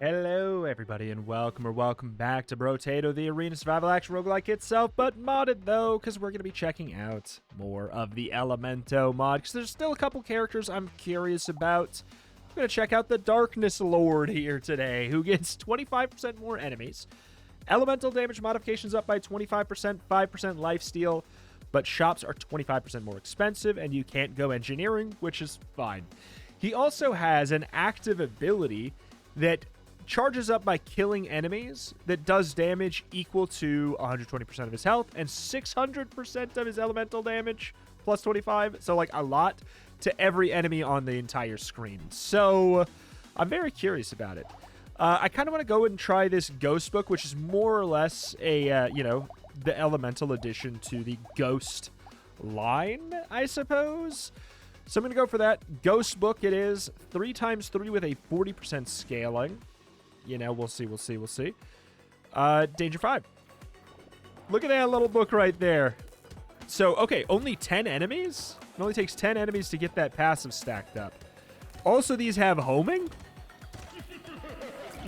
Hello, everybody, and welcome back to Brotato, the arena survival action roguelike itself, but modded, though, because we're going to be checking out more of the Elemento mod, because there's still a couple characters I'm curious about. I'm going to check out the Darkness Lord here today, who gets 25% more enemies. Elemental damage modifications up by 25%, 5% lifesteal, but shops are 25% more expensive, and you can't go engineering, which is fine. He also has an active ability that charges up by killing enemies that does damage equal to 120% of his health and 600% of his elemental damage plus 25, so like a lot to every enemy on the entire screen. So I'm very curious about it. I kind of want to go and try this Ghost Book, which is more or less a, the elemental addition to the Ghost line, I suppose. So I'm going to go for that. Ghost Book it is. 3x3 with a 40% scaling. You know, we'll see. Danger 5. Look at that little book right there. So, okay, only 10 enemies? It only takes 10 enemies to get that passive stacked up. Also, these have homing?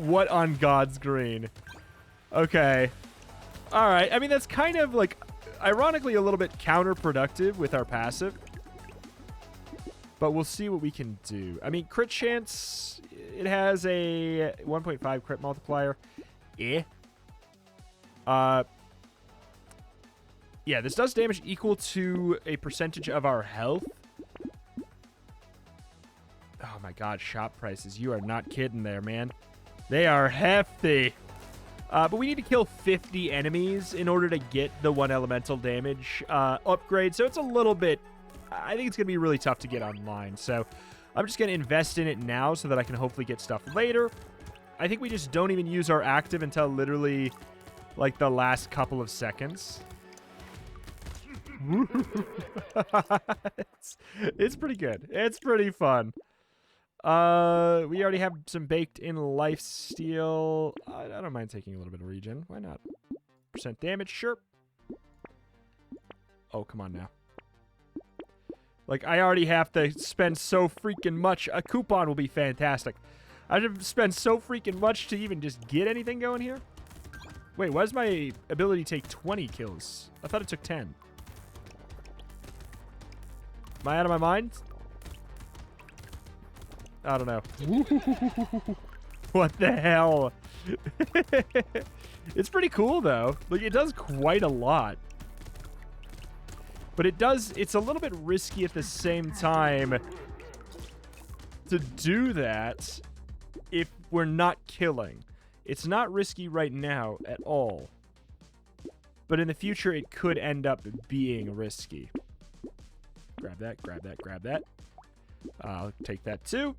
What on God's green? Okay. All right. I mean, that's kind of, like, ironically a little bit counterproductive with our passive. But we'll see what we can do. I mean, crit chance, it has a 1.5 crit multiplier. Yeah, this does damage equal to a percentage of our health. Oh my god, shop prices. You are not kidding there, man. They are hefty. But we need to kill 50 enemies in order to get the 1 elemental damage upgrade. So it's a little bit... I think it's going to be really tough to get online. So I'm just going to invest in it now so that I can hopefully get stuff later. I think we just don't even use our active until literally like the last couple of seconds. It's pretty good. It's pretty fun. We already have some baked in lifesteal. I don't mind taking a little bit of regen. Why not? Percent damage, sure. Oh, come on now. Like, I already have to spend so freaking much. A coupon will be fantastic. I have to spend so freaking much to even just get anything going here. Wait, why does my ability take 20 kills? I thought it took 10. Am I out of my mind? I don't know. What the hell? It's pretty cool, though. Like, it does quite a lot. But it's a little bit risky at the same time to do that if we're not killing. It's not risky right now at all. But in the future, it could end up being risky. Grab that, grab that, grab that. I'll take that too.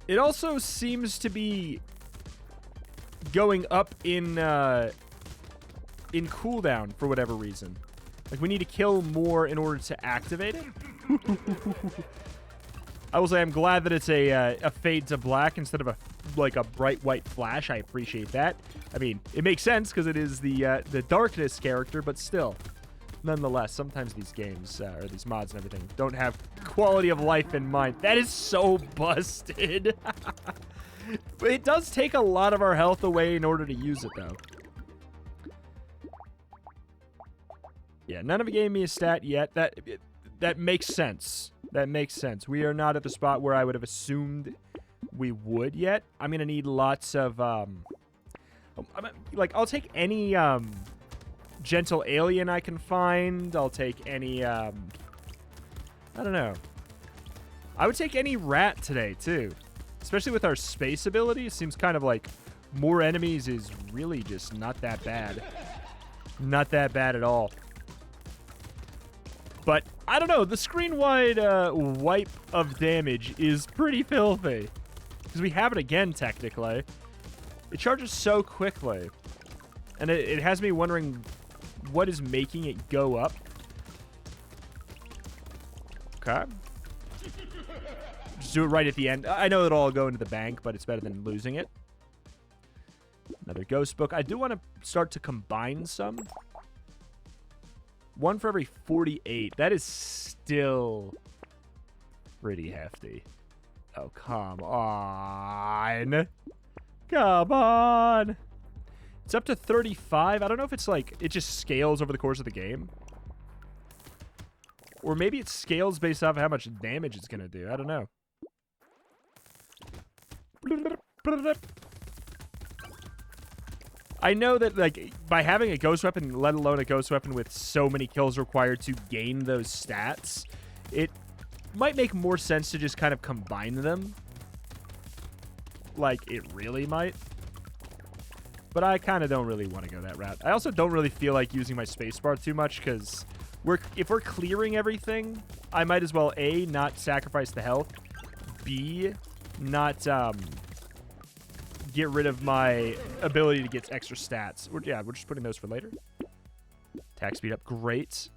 It also seems to be going up in cooldown for whatever reason. Like, we need to kill more in order to activate it. I will say I'm glad that it's a fade to black instead of a bright white flash. I appreciate that. I mean, it makes sense because it is the darkness character, but still, nonetheless, sometimes these games or these mods and everything don't have quality of life in mind. That is so busted. But it does take a lot of our health away in order to use it, though. Yeah, none of it gave me a stat yet. That makes sense. That makes sense. We are not at the spot where I would have assumed we would yet. I'm going to need lots of, like, I'll take any, gentle alien I can find. I'll take any, I don't know. I would take any rat today, too. Especially with our space ability. It seems kind of like more enemies is really just not that bad. Not that bad at all. But, I don't know, the screen-wide wipe of damage is pretty filthy. Because we have it again, technically. It charges so quickly. And it has me wondering what is making it go up. Okay. Just do it right at the end. I know it'll all go into the bank, but it's better than losing it. Another Ghost Book. I do want to start to combine some. 1 for every 48. That is still pretty hefty. Oh, come on. Come on. It's up to 35. I don't know if it's like, it just scales over the course of the game. Or maybe it scales based off how much damage it's going to do. I don't know. I know that, like, by having a ghost weapon, let alone a ghost weapon with so many kills required to gain those stats, it might make more sense to just kind of combine them. Like, it really might. But I kind of don't really want to go that route. I also don't really feel like using my spacebar too much, because if we're clearing everything, I might as well, A, not sacrifice the health, B, not get rid of my ability to get extra stats. We're just putting those for later. Attack speed up, great.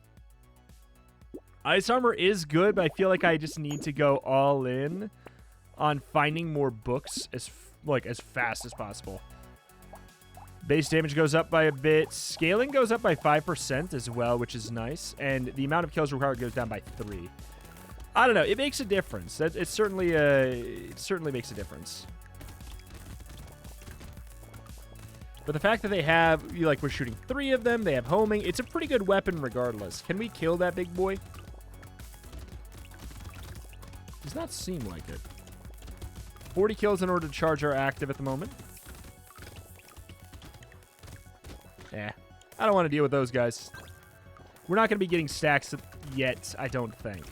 Ice armor is good, but I feel like I just need to go all in on finding more books as fast as possible. Base damage goes up by a bit. Scaling goes up by 5% as well, which is nice. And the amount of kills required goes down by 3. I don't know. It makes a difference. It certainly makes a difference. But the fact that they have, we're shooting 3 of them, they have homing. It's a pretty good weapon regardless. Can we kill that big boy? Does not seem like it. 40 kills in order to charge are active at the moment. Yeah, I don't want to deal with those guys. We're not going to be getting stacks yet, I don't think.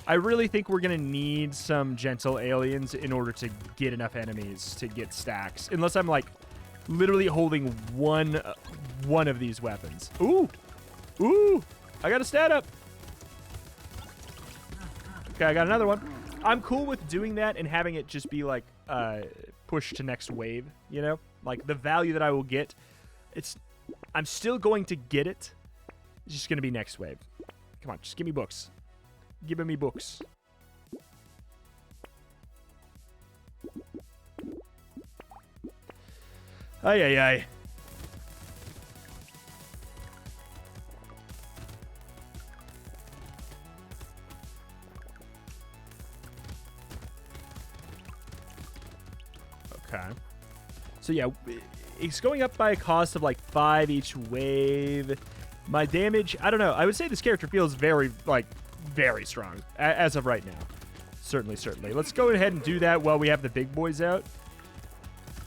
I really think we're going to need some gentle aliens in order to get enough enemies to get stacks. Unless I'm, like, literally holding one of these weapons. Ooh! Ooh! I got a stat up! Okay, I got another one. I'm cool with doing that and having it just be, like, push to next wave, you know? Like, the value that I will get, I'm still going to get it. It's just going to be next wave. Come on, just give me books. Give me books. Ay, ay, ay. Okay. So, yeah, it's going up by a cost of, like, 5 each wave. My damage, I don't know. I would say this character feels very, like, very strong as of right now. Certainly. Let's go ahead and do that while we have the big boys out.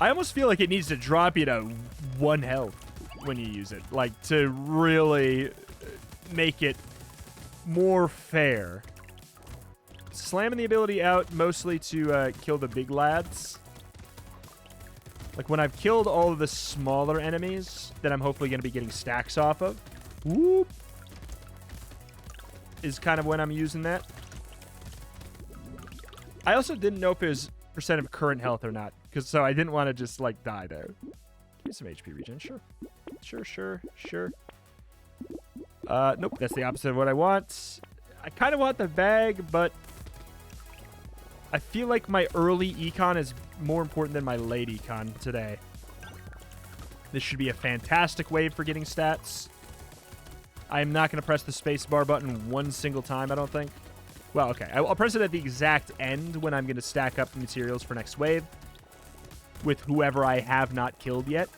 I almost feel like it needs to drop you to 1 health when you use it. Like, to really make it more fair. Slamming the ability out mostly to kill the big lads. Like, when I've killed all of the smaller enemies that I'm hopefully going to be getting stacks off of. Whoop. Is kind of when I'm using that. I also didn't know if it was % of current health or not. So I didn't want to just, like, die there. Give me some HP regen. Sure. Nope, that's the opposite of what I want. I kind of want the bag, but I feel like my early econ is more important than my late econ today. This should be a fantastic wave for getting stats. I am not going to press the spacebar button one single time, I don't think. Well, okay. I'll press it at the exact end when I'm going to stack up materials for next wave with whoever I have not killed yet.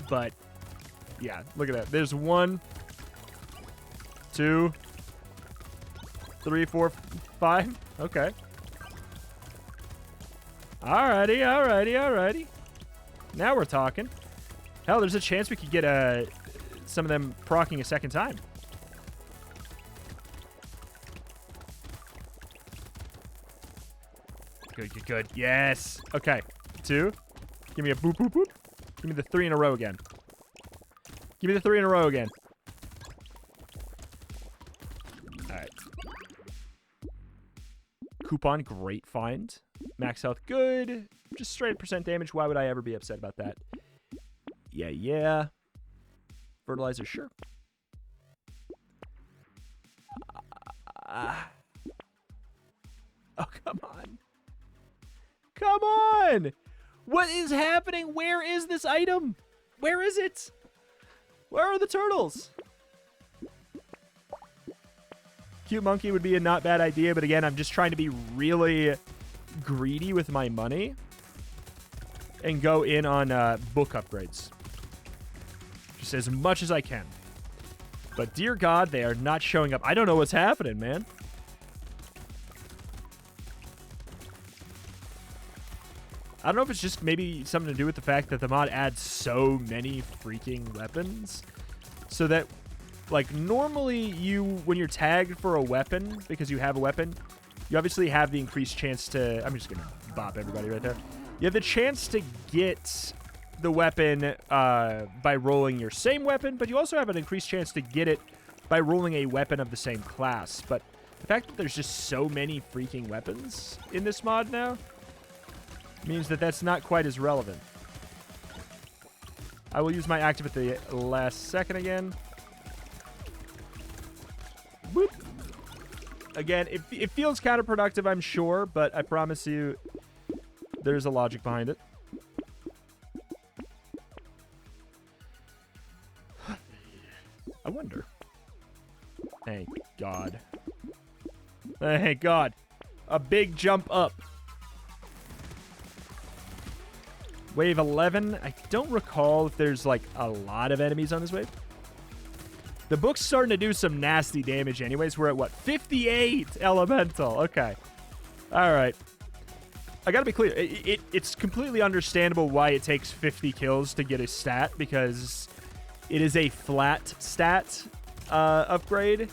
But, yeah, look at that. There's 1, 2, 3, 4, 5. Okay. Alrighty. Now we're talking. Hell, there's a chance we could get some of them proccing a second time. Good. Yes. Okay. 2. Give me a boop. Give me the 3 in a row again. Alright. Coupon, great find. Max health, good. Just straight % damage. Why would I ever be upset about that? Yeah. Fertilizer, sure. Oh, come on. What is happening? Where is this item? Where is it? Where are the turtles? Cute monkey would be a not bad idea, but again, I'm just trying to be really greedy with my money and go in on book upgrades. Just as much as I can. But dear God, they are not showing up. I don't know what's happening, man. I don't know if it's just maybe something to do with the fact that the mod adds so many freaking weapons. So that, like, normally when you're tagged for a weapon, because you have a weapon, you obviously have the increased chance to... I'm just going to bop everybody right there. You have the chance to get the weapon by rolling your same weapon, but you also have an increased chance to get it by rolling a weapon of the same class. But the fact that there's just so many freaking weapons in this mod now means that that's not quite as relevant. I will use my active at the last second again. Whoop. Again, it feels counterproductive, I'm sure, but I promise you there's a logic behind it. I wonder. Thank God. Thank God. A big jump up. Wave 11. I don't recall if there's, like, a lot of enemies on this wave. The book's starting to do some nasty damage anyways. We're at, what, 58 elemental. Okay. All right. I gotta be clear. It's completely understandable why it takes 50 kills to get a stat, because it is a flat stat upgrade,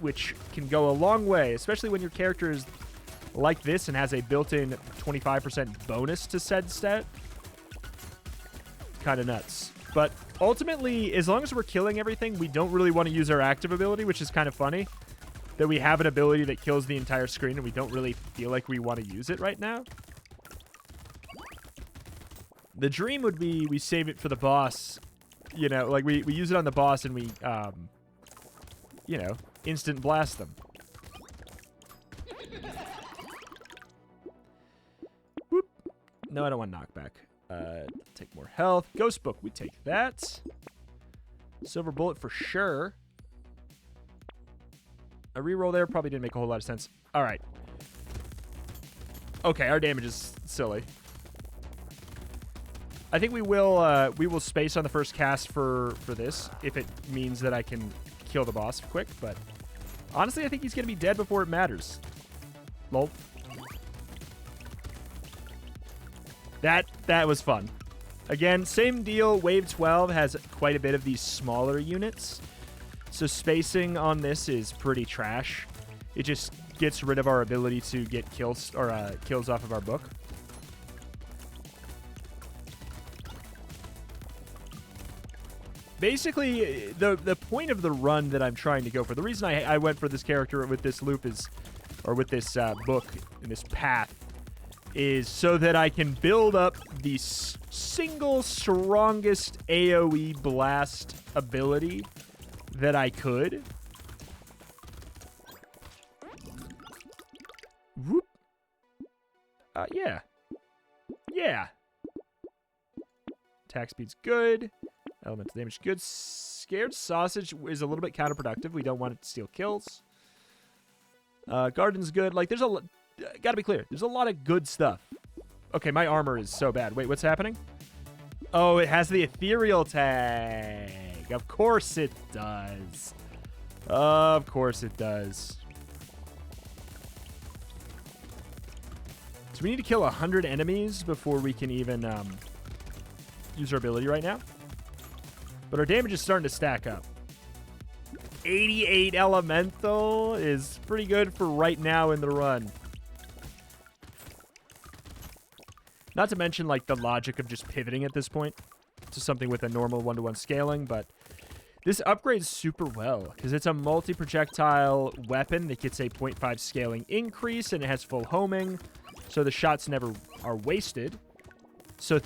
which can go a long way, especially when your character is like this and has a built-in 25% bonus to said stat. Kind of nuts. But ultimately, as long as we're killing everything, we don't really want to use our active ability, which is kind of funny. That we have an ability that kills the entire screen and we don't really feel like we want to use it right now. The dream would be we save it for the boss. You know, like we use it on the boss and we, you know, instant blast them. Whoop. No, I don't want knockback. Take more health. Ghost Book, we take that. Silver Bullet for sure. A reroll there probably didn't make a whole lot of sense. All right. Okay, our damage is silly. I think we will space on the first cast for this if it means that I can kill the boss quick. But honestly, I think he's gonna be dead before it matters. Lol. That was fun. Again, same deal. Wave 12 has quite a bit of these smaller units. So spacing on this is pretty trash. It just gets rid of our ability to get kills or kills off of our book. Basically, the point of the run that I'm trying to go for, the reason I went for this character with this loop is, or with this book and this path, is so that I can build up the single strongest AoE blast ability that I could. Whoop. Yeah. Yeah. Attack speed's good. Elemental damage good. Scared Sausage is a little bit counterproductive. We don't want it to steal kills. Garden's good. Like, there's a... Gotta be clear. There's a lot of good stuff. Okay, my armor is so bad. Wait, what's happening? Oh, it has the ethereal tag. Of course it does. Of course it does. So we need to kill 100 enemies before we can even use our ability right now. But our damage is starting to stack up. 88 elemental is pretty good for right now in the run. Not to mention, like, the logic of just pivoting at this point to something with a normal 1-to-1 scaling, but this upgrades super well because it's a multi-projectile weapon that gets a 0.5 scaling increase and it has full homing, so the shots never are wasted. So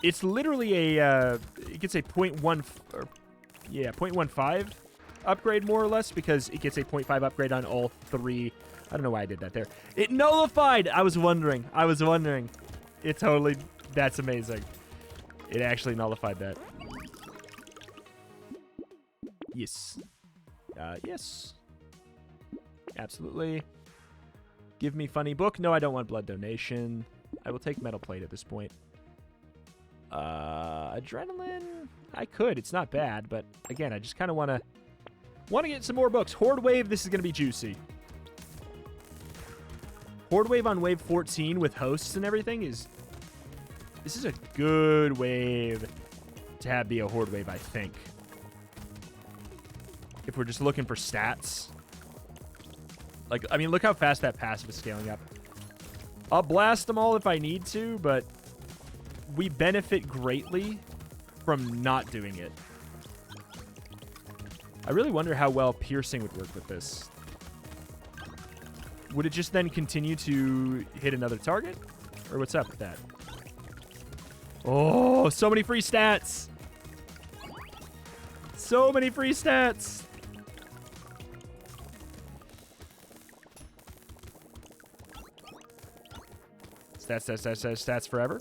it's literally a, it gets a 0.15 upgrade more or less because it gets a 0.5 upgrade on all three. I don't know why I did that there. It nullified. I was wondering. It totally, that's amazing. It actually nullified that. Yes. Yes. Absolutely. Give me funny book. No, I don't want blood donation. I will take metal plate at this point. Adrenaline. I could. It's not bad, but again, I just kind of want to get some more books. Horde wave. This is going to be juicy. Horde wave on wave 14 with hosts and everything is... This is a good wave to have be a horde wave, I think. If we're just looking for stats. Like, I mean, look how fast that passive is scaling up. I'll blast them all if I need to, but we benefit greatly from not doing it. I really wonder how well piercing would work with this. Would it just then continue to hit another target? Or what's up with that? Oh, so many free stats. So many free stats. Stats forever.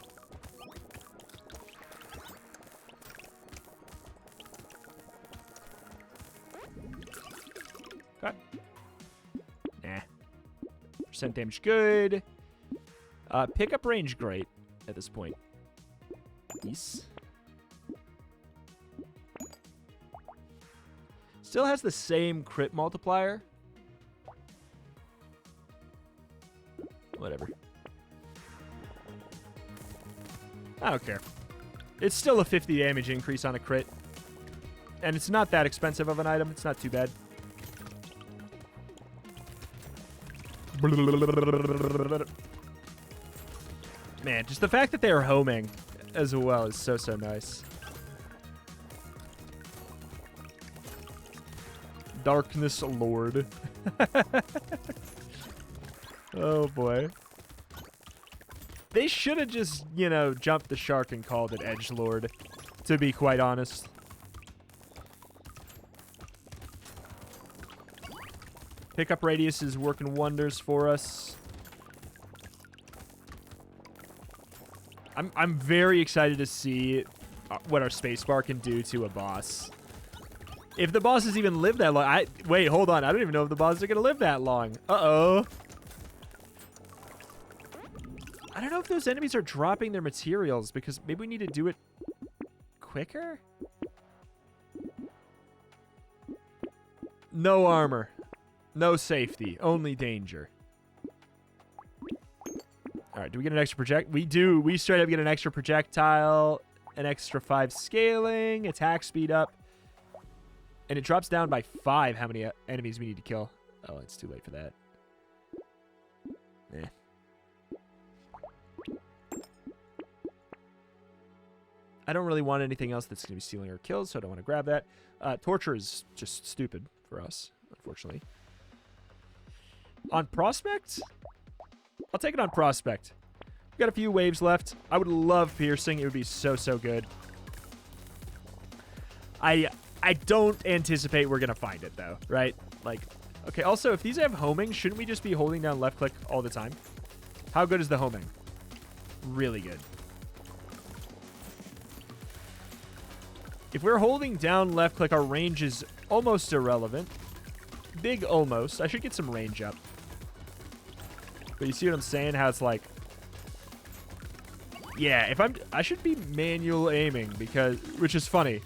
Okay. Nah. Percent damage good. Pickup range great at this point. Nice. Still has the same crit multiplier. Whatever. I don't care. It's still a 50 damage increase on a crit. And it's not that expensive of an item. It's not too bad. Man, just the fact that they are homing as well is so, so nice. Darkness Lord. Oh, boy. They should have just, you know, jumped the shark and called it Edgelord, to be quite honest. Pickup radius is working wonders for us. I'm very excited to see what our spacebar can do to a boss. If the bosses even live that long. Wait, hold on. I don't even know if the bosses are going to live that long. Uh-oh. I don't know if those enemies are dropping their materials, because maybe we need to do it quicker? No armor. No safety. Only danger. Alright, do we get an extra project? We do. We straight up get an extra projectile, an extra 5 scaling, attack speed up, and it drops down by 5 how many enemies we need to kill. Oh, it's too late for that. Eh. I don't really want anything else that's going to be stealing our kills, so I don't want to grab that. Torture is just stupid for us, unfortunately. On Prospect? I'll take it on Prospect. We've got a few waves left. I would love piercing. It would be so, so good. I don't anticipate we're going to find it, though, right? Like, okay, also, if these have homing, shouldn't we just be holding down left click all the time? How good is the homing? Really good. If we're holding down left click, our range is almost irrelevant. Big almost. I should get some range up. But you see what I'm saying? How it's like... Yeah, I should be manual aiming, because... Which is funny.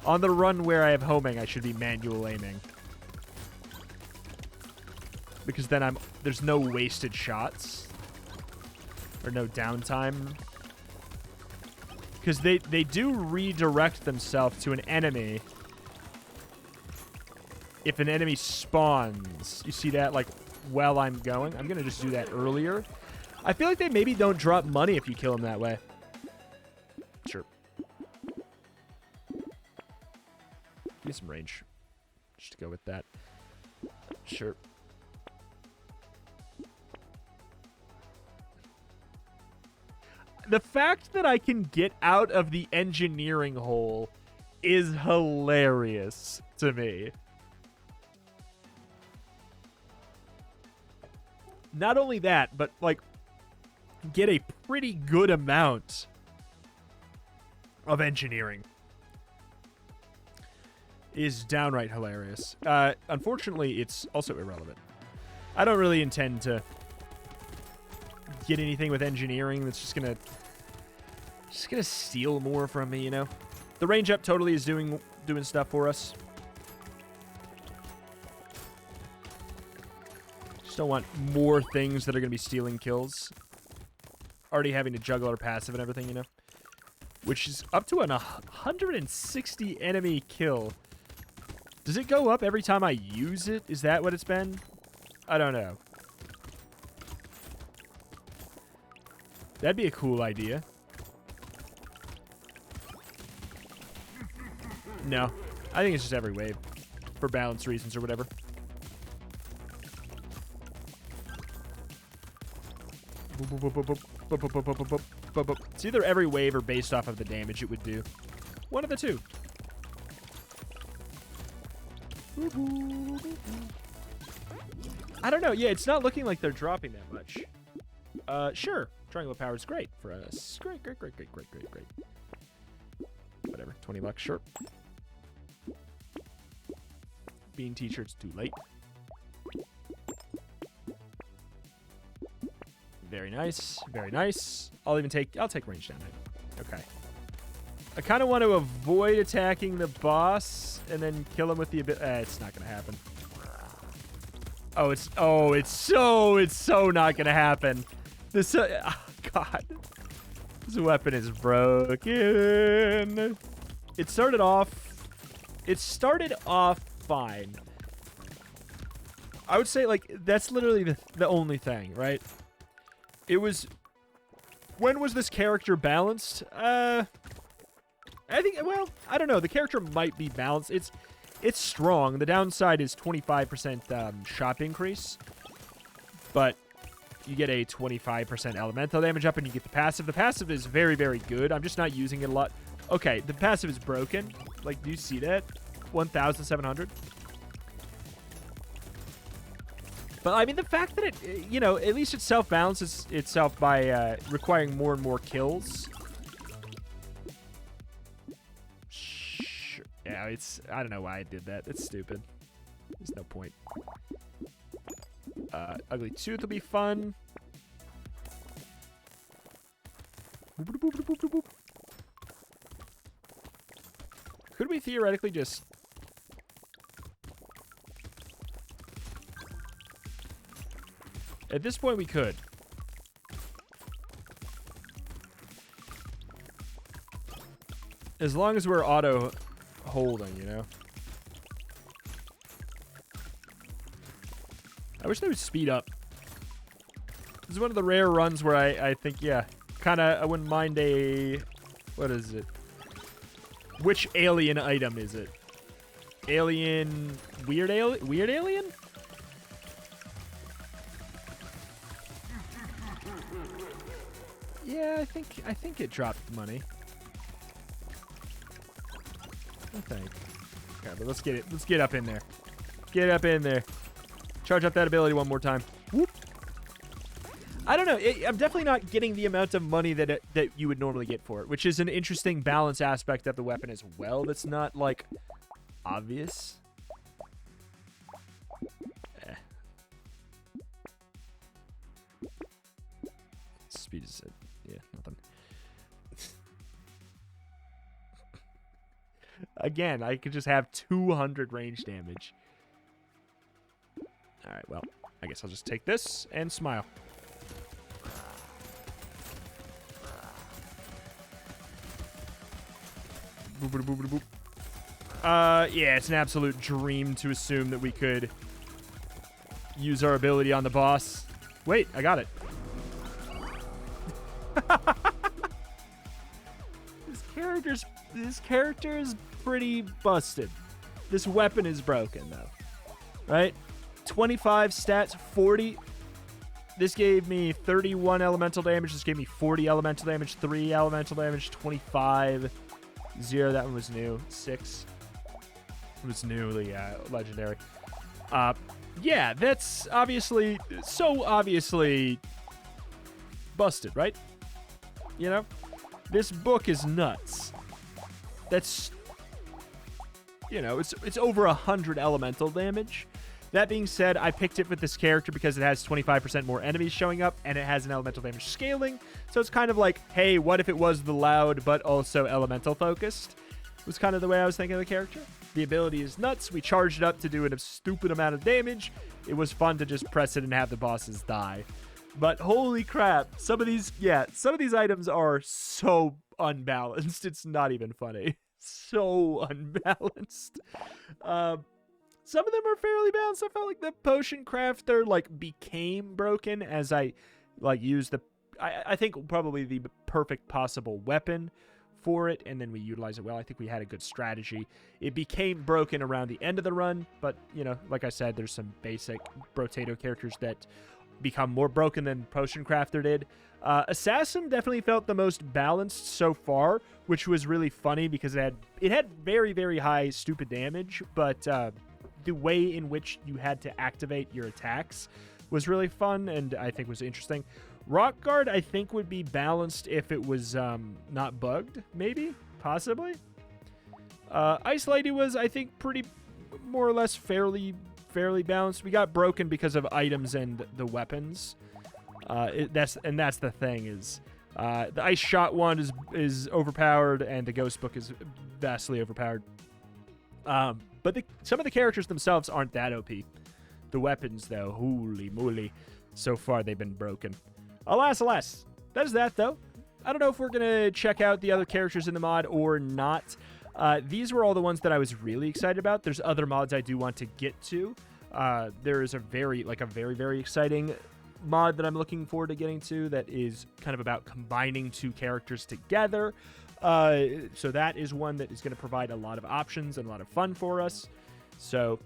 On the run where I have homing, I should be manual aiming. Because then there's no wasted shots. Or no downtime. Because they do redirect themselves to an enemy if an enemy spawns. You see that, like, while I'm going? I'm going to just do that earlier. I feel like they maybe don't drop money if you kill them that way. Sure. Give me some range. Just to go with that. Sure. The fact that I can get out of the engineering hole is hilarious to me. Not only that, but, like, get a pretty good amount of engineering is downright hilarious. Unfortunately, it's also irrelevant. I don't really intend to get anything with engineering that's just gonna steal more from me, you know? The range up totally is doing stuff for us. Just don't want more things that are gonna be stealing kills. Already having to juggle our passive and everything, you know? Which is up to an 160 enemy kill. Does it go up every time I use it? Is that what it's been? I don't know. That'd be a cool idea. No. I think it's just every wave. For balance reasons or whatever. It's either every wave or based off of the damage it would do. One of the two. I don't know. Yeah, it's not looking like they're dropping that much. Sure. Triangle of Power is great for us. Great. Whatever. 20 bucks, sure. Being t-shirts too late. Very nice. Very nice. I'll take range down. Okay. I kind of want to avoid attacking the boss and then kill him with the ability. It's not going to happen. It's so not going to happen. This, oh God. This weapon is broken. It started off fine. I would say, like, that's literally the only thing, right? It was... When was this character balanced? I think, well, I don't know. The character might be balanced. It's strong. The downside is 25% shop increase. But you get a 25% elemental damage up and you get the passive. The passive is very, very good. I'm just not using it a lot. Okay, the passive is broken. Like, do you see that? 1,700. But, I mean, the fact that it, you know, at least it self-balances itself by requiring more and more kills. Sure. Yeah, I don't know why I did that. It's stupid. There's no point. Ugly Tooth will be fun. Could we theoretically just... At this point, we could. As long as we're auto-holding, you know? I wish they would speed up. This is one of the rare runs where I think, yeah, kind of, I wouldn't mind a... What is it? Which alien item is it? Alien... Weird alien? Yeah, I think it dropped money. I think. Okay, but let's get up in there. Get up in there. Charge up that ability one more time. Whoop. I don't know. I'm definitely not getting the amount of money that you would normally get for it, which is an interesting balance aspect of the weapon as well. That's not like obvious. Speed is it. Yeah, nothing. Again, I could just have 200 range damage. All right, well, I guess I'll just take this and smile. Yeah, it's an absolute dream to assume that we could use our ability on the boss. Wait, I got it. This character is pretty busted. This weapon is broken, though. Right? 25 stats, 40. This gave me 31 elemental damage. This gave me 40 elemental damage, 3 elemental damage, 25. 0, that one was new. 6. It was newly legendary. Yeah, that's obviously, so obviously busted, right? You know? This book is nuts. That's, you know, it's over 100 elemental damage. That being said, I picked it with this character because it has 25% more enemies showing up, and it has an elemental damage scaling. So it's kind of like, hey, what if it was the loud but also elemental focused? Was kind of the way I was thinking of the character. The ability is nuts. We charged it up to do a stupid amount of damage. It was fun to just press it and have the bosses die. But holy crap, some of these items are so unbalanced. It's not even funny. So unbalanced. Some of them are fairly balanced. I felt like the potion crafter became broken as I used the I think probably the perfect possible weapon for it, and then we utilize it well. I think we had a good strategy. It became broken around the end of the run, but like I said, there's some basic Brotato characters that become more broken than Potion Crafter did. Assassin definitely felt the most balanced so far, which was really funny because it had very, very high stupid damage, but the way in which you had to activate your attacks was really fun and I think was interesting. Rock Guard, I think, would be balanced if it was not bugged, maybe, possibly. Ice Lady was, I think, pretty more or less fairly balanced. We got broken because of items and the weapons. That's the thing is, the Ice Shot one is overpowered and the Ghost Book is vastly overpowered. But some of the characters themselves aren't that OP. The weapons, though, holy moly, so far they've been broken. Alas. That is that, though. I don't know if we're going to check out the other characters in the mod or not. These were all the ones that I was really excited about. There's other mods I do want to get to. There is a very, very exciting mod that I'm looking forward to getting to that is kind of about combining two characters together. So that is one that is going to provide a lot of options and a lot of fun for us. So,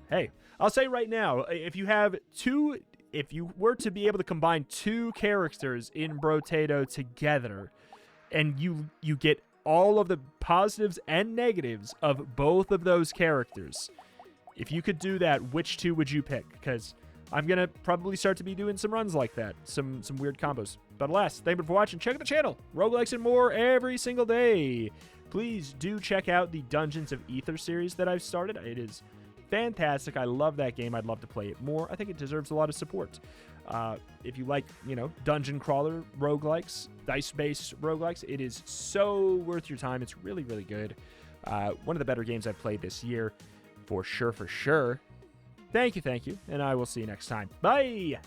hey, I'll say right now, if you were to be able to combine two characters in Brotato together and you get all of the positives and negatives of both of those characters, if you could do that, which two would you pick? Because I'm going to probably start to be doing some runs like that, some weird combos. But alas, thank you for watching. Check out the channel. Roguelikes and more every single day. Please do check out the Dungeons of Aether series that I've started. It is fantastic. I love that game. I'd love to play it more. I think it deserves a lot of support. If you like, dungeon crawler roguelikes, dice-based roguelikes, it is so worth your time. It's really, really good. One of the better games I've played this year, for sure. Thank you, and I will see you next time. Bye!